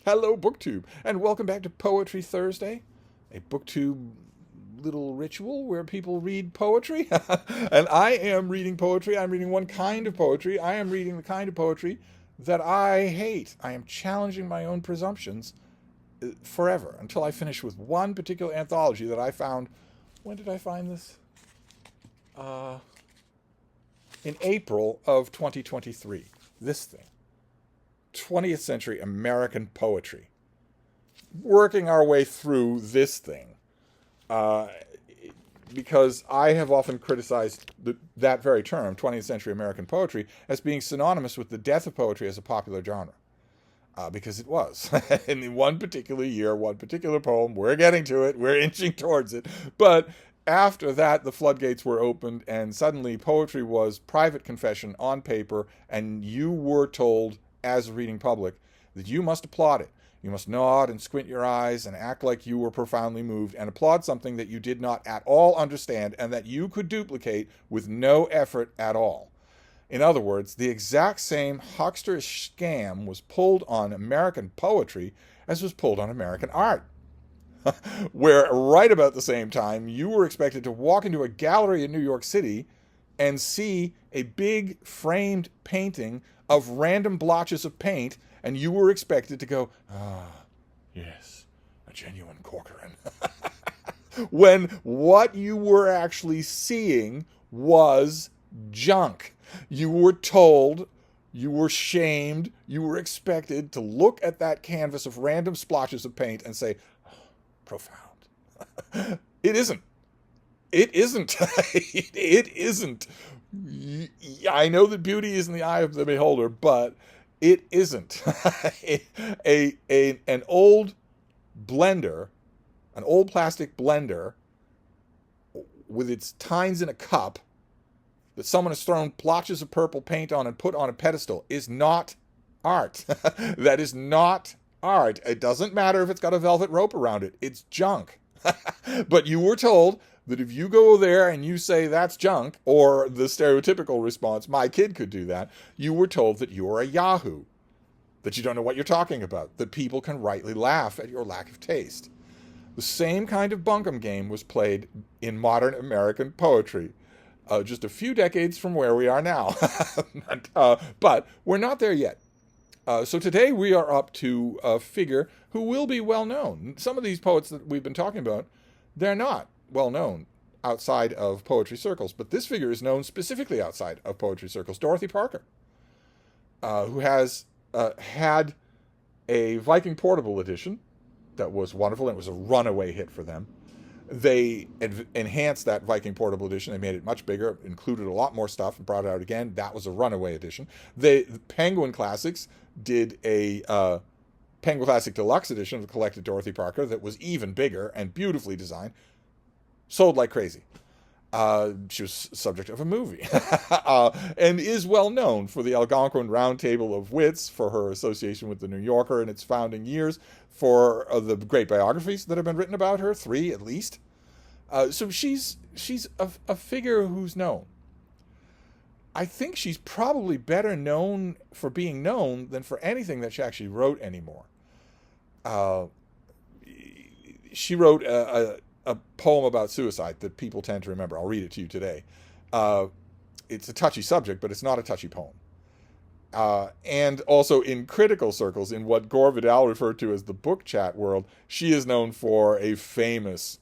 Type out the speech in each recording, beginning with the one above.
Hello, BookTube, and welcome back to Poetry Thursday, a BookTube little ritual where people read poetry. And I am reading poetry. I'm reading one kind of poetry. I am reading the kind of poetry that I hate. I am challenging my own presumptions forever until I finish with one particular anthology that I found. When did I find this? Uh, in April of 2023. This thing. 20th century American poetry. Working our way through this thing. Uh, because I have often criticized that very term, 20th century American poetry, as being synonymous with the death of poetry as a popular genre. Because it was. In one particular year, one particular poem, we're getting to it, we're inching towards it. But after that, the floodgates were opened, and suddenly poetry was private confession on paper, and you were told, as a reading public, that you must applaud it. You must nod and squint your eyes and act like you were profoundly moved and applaud something that you did not at all understand and that you could duplicate with no effort at all. In other words, the exact same hucksterish scam was pulled on American poetry as was pulled on American art. Where right about the same time, you were expected to walk into a gallery in New York City and see a big framed painting of random blotches of paint, and you were expected to go, yes, a genuine Corcoran. When what you were actually seeing was junk. You were told, you were shamed, you were expected to look at that canvas of random splotches of paint and say, oh, profound. It isn't. It isn't. It isn't. I know that beauty is in the eye of the beholder, but it isn't. An old blender, an old plastic blender with its tines in a cup that someone has thrown blotches of purple paint on and put on a pedestal is not art. That is not art. It doesn't matter if it's got a velvet rope around it. It's junk. But you were told that if you go there and you say that's junk, or the stereotypical response, my kid could do that, you were told that you're a yahoo, that you don't know what you're talking about, that people can rightly laugh at your lack of taste. The same kind of bunkum game was played in modern American poetry, just a few decades from where we are now. But we're not there yet. So today we are up to a figure who will be well known. Some of these poets that we've been talking about, they're not well known outside of poetry circles, but this figure is known specifically outside of poetry circles. Dorothy Parker, who has had a Viking Portable edition that was wonderful, and it was a runaway hit for them. They enhanced that Viking Portable edition. They made it much bigger, included a lot more stuff, and brought it out again. That was a runaway edition. The Penguin Classics did a Penguin Classic Deluxe edition of the collected Dorothy Parker that was even bigger and beautifully designed. Sold like crazy. She was subject of a movie. And is well known for the Algonquin Round Table of Wits, for her association with the New Yorker in its founding years, for the great biographies that have been written about her, 3 at least. So she's a figure who's known. I think she's probably better known for being known than for anything that she actually wrote anymore. She wrote a poem about suicide that people tend to remember. I'll read it to you today. It's a touchy subject, but it's not a touchy poem. And also in critical circles, in what Gore Vidal referred to as the book chat world, she is known for a famous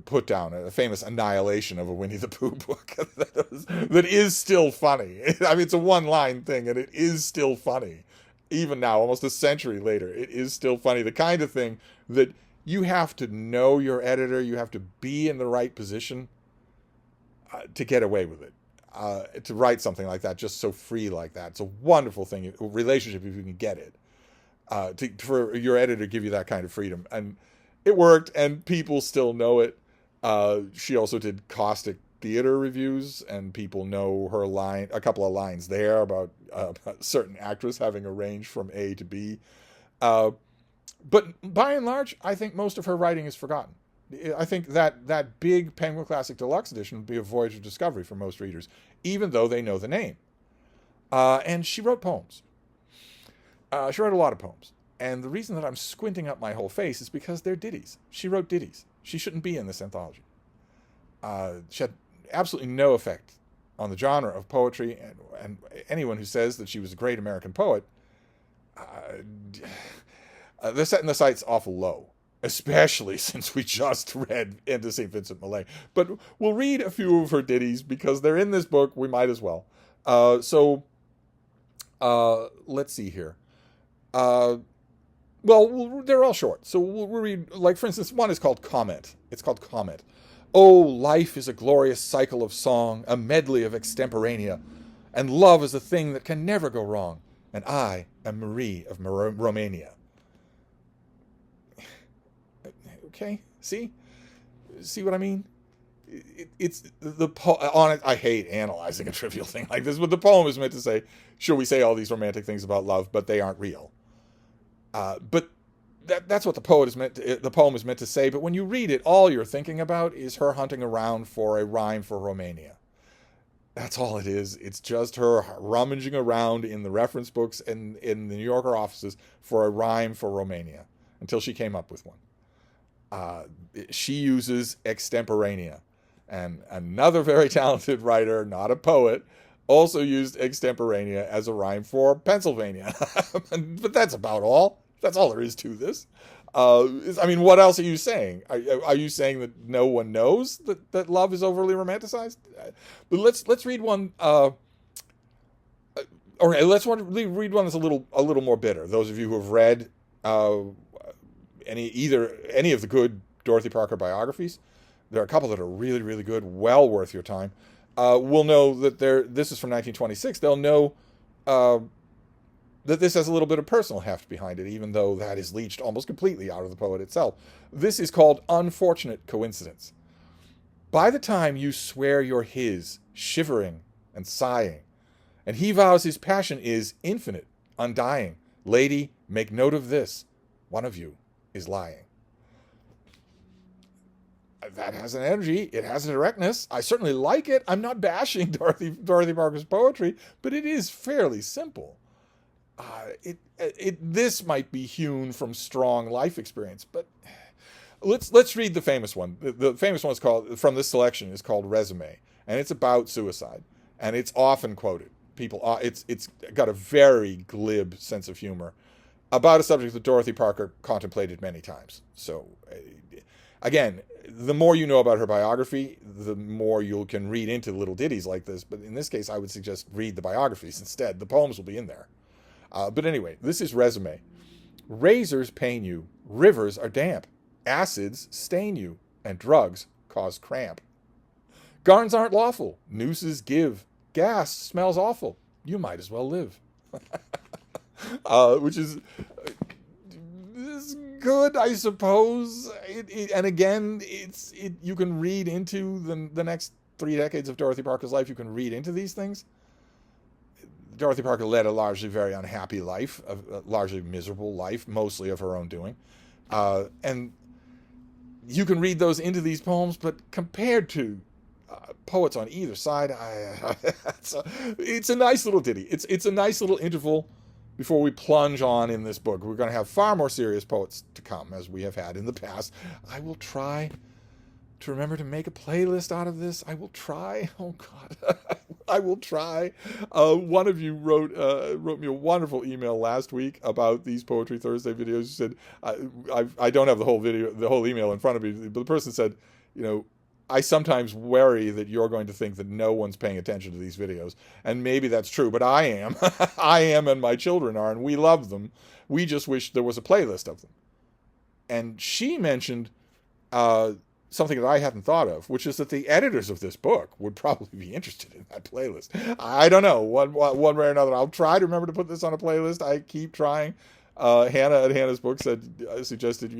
put down, a famous annihilation of a Winnie the Pooh book that is still funny. I mean, it's a one-line thing, and it is still funny. Even now, almost a century later, it is still funny. The kind of thing that you have to know your editor, you have to be in the right position to get away with it. To write something like that, just so free like that. It's a wonderful thing, a relationship if you can get it. For your editor to give you that kind of freedom. And it worked, and people still know it. She also did caustic theater reviews, and people know her line, a couple of lines there about a certain actress having a range from A to B. But by and large, I think most of her writing is forgotten. I think that big Penguin Classic Deluxe edition would be a voyage of discovery for most readers, even though they know the name. And she wrote poems. She wrote a lot of poems. And the reason that I'm squinting up my whole face is because they're ditties. She wrote ditties. She shouldn't be in this anthology. She had absolutely no effect on the genre of poetry, and anyone who says that she was a great American poet, they're setting the sights awful low, especially since we just read Into St. Vincent Millay. But we'll read a few of her ditties because they're in this book. We might as well. Let's see here. Well, they're all short. So we'll read, like, for instance, one is called Comment. It's called Comment. Oh, life is a glorious cycle of song, a medley of extemporanea, and love is a thing that can never go wrong. And I am Marie of Romania. Okay, see what I mean? It's the on it. I hate analyzing a trivial thing like this, but the poem is meant to say, sure, we say all these romantic things about love, but they aren't real. But that's what the poem is meant to say. But when you read it, all you're thinking about is her hunting around for a rhyme for Romania. That's all it is. It's just her rummaging around in the reference books and in the New Yorker offices for a rhyme for Romania until she came up with one. She uses extemporanea. And another very talented writer, not a poet, also used extemporanea as a rhyme for Pennsylvania. But that's about all. That's all there is to this. I mean, what else are you saying? Are you saying that no one knows that love is overly romanticized? But let's read one. Okay, let's read one that's a little more bitter. Those of you who have read any of the good Dorothy Parker biographies, there are a couple that are really, really good, well worth your time. Will know that this is from 1926. They'll know that this has a little bit of personal heft behind it, even though that is leached almost completely out of the poet itself. This is called Unfortunate Coincidence. By the time you swear you're his, shivering and sighing, and he vows his passion is infinite, undying, lady, make note of this, one of you is lying. That has an energy. It has a directness. I certainly like it. I'm not bashing Dorothy Parker's poetry, but it is fairly simple. This might be hewn from strong life experience, but let's read the famous one. The famous one is called, from this selection, is called Resume, and it's about suicide, and it's often quoted. It's got a very glib sense of humor about a subject that Dorothy Parker contemplated many times. So, again, the more you know about her biography, the more you can read into little ditties like this. But in this case, I would suggest read the biographies instead. The poems will be in there. But anyway, this is Resume. Razors pain you, rivers are damp, acids stain you, and drugs cause cramp. Garns aren't lawful, nooses give, gas smells awful, you might as well live. Which is good, I suppose. And again, you can read into the next 3 decades of Dorothy Parker's life. You can read into these things. Dorothy Parker led a largely very unhappy life, a largely miserable life, mostly of her own doing. And you can read those into these poems, but compared to poets on either side, it's a nice little ditty. It's a nice little interval before we plunge on in this book. We're going to have far more serious poets to come, as we have had in the past. I will try to remember to make a playlist out of this. I will try. Oh, God. I will try. One of you wrote me a wonderful email last week about these Poetry Thursday videos. You said, I don't have the whole email in front of me, but the person said, I sometimes worry that you're going to think that no one's paying attention to these videos. And maybe that's true, but I am. I am, and my children are, and we love them. We just wish there was a playlist of them. And she mentioned something that I hadn't thought of, which is that the editors of this book would probably be interested in that playlist. I don't know, one way or another. I'll try to remember to put this on a playlist. I keep trying. Hannah at Hannah's Book suggested,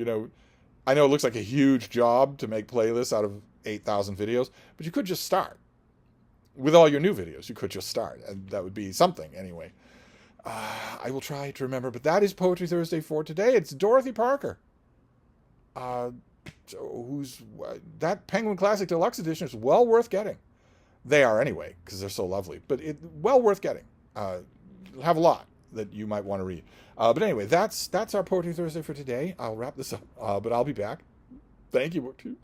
I know it looks like a huge job to make playlists out of 8,000 videos, but you could just start. With all your new videos, you could just start, and that would be something anyway. I will try to remember, but that is Poetry Thursday for today. It's Dorothy Parker. That Penguin Classic Deluxe Edition is well worth getting. They are anyway, because they're so lovely, but well worth getting. Have a lot. that you might want to read. But anyway, that's our Poetry Thursday for today. I'll wrap this up, but I'll be back. Thank you, BookTube.